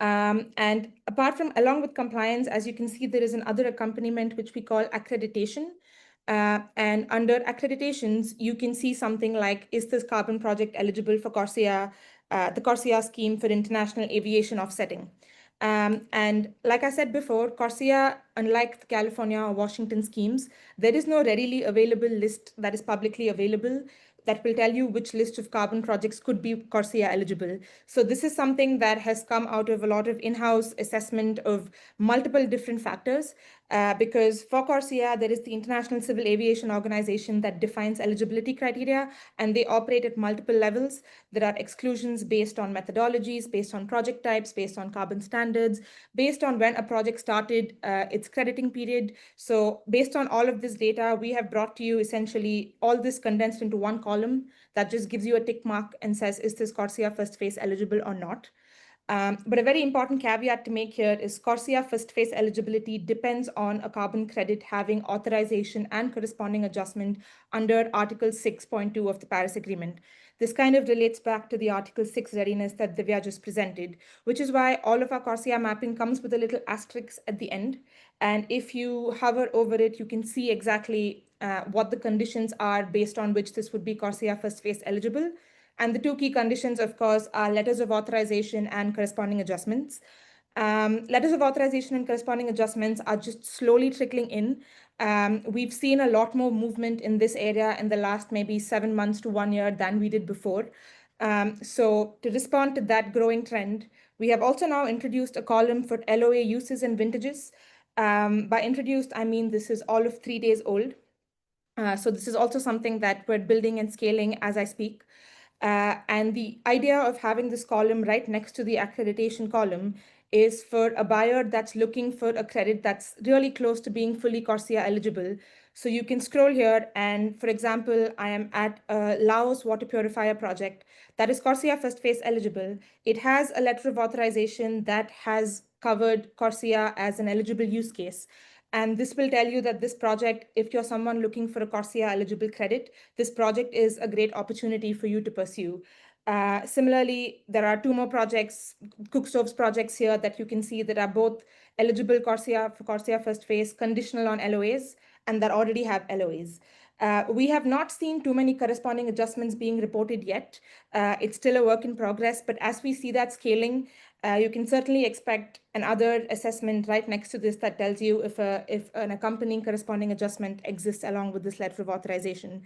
And apart from, along with compliance, as you can see, there is another accompaniment which we call accreditation. And under accreditations, you can see something like, is this carbon project eligible for CORSIA, the CORSIA scheme for international aviation offsetting? And like I said before, CORSIA, unlike the California or Washington schemes, there is no readily available list that is publicly available that will tell you which list of carbon projects could be CORSIA eligible. So this is something that has come out of a lot of in-house assessment of multiple different factors, because for CORSIA, there is the International Civil Aviation Organization that defines eligibility criteria, and they operate at multiple levels. There are exclusions based on methodologies, based on project types, based on carbon standards, based on when a project started its crediting period. So based on all of this data, we have brought to you essentially all this condensed into one column that just gives you a tick mark and says, is this CORSIA first phase eligible or not? But a very important caveat to make here is CORSIA first phase eligibility depends on a carbon credit having authorization and corresponding adjustment under Article 6.2 of the Paris Agreement. This kind of relates back to the Article 6 readiness that Divya just presented, which is why all of our CORSIA mapping comes with a little asterisk at the end. And if you hover over it, you can see exactly what the conditions are based on which this would be CORSIA first phase eligible. And the two key conditions, of course, are letters of authorization and corresponding adjustments. Letters of authorization and corresponding adjustments are just slowly trickling in. We've seen a lot more movement in this area in the last maybe 7 months to 1 year than we did before. So to respond to that growing trend, we have also now introduced a column for LOA uses and vintages. By introduced, I mean this is all of 3 days old. So this is also something that we're building and scaling as I speak. And the idea of having this column right next to the accreditation column is for a buyer that's looking for a credit that's really close to being fully CORSIA eligible. So you can scroll here and, for example, I am at a Laos water purifier project that is CORSIA first phase eligible. It has a letter of authorization that has covered CORSIA as an eligible use case. And this will tell you that this project, if you're someone looking for a CORSIA eligible credit, this project is a great opportunity for you to pursue. Similarly, there are 2 more projects, cookstoves projects here that you can see that are both eligible CORSIA for CORSIA first phase, conditional on LOAs, and that already have LOAs. We have not seen too many corresponding adjustments being reported yet. It's still a work in progress, but as we see that scaling, you can certainly expect another assessment right next to this that tells you if an accompanying corresponding adjustment exists along with this letter of authorization.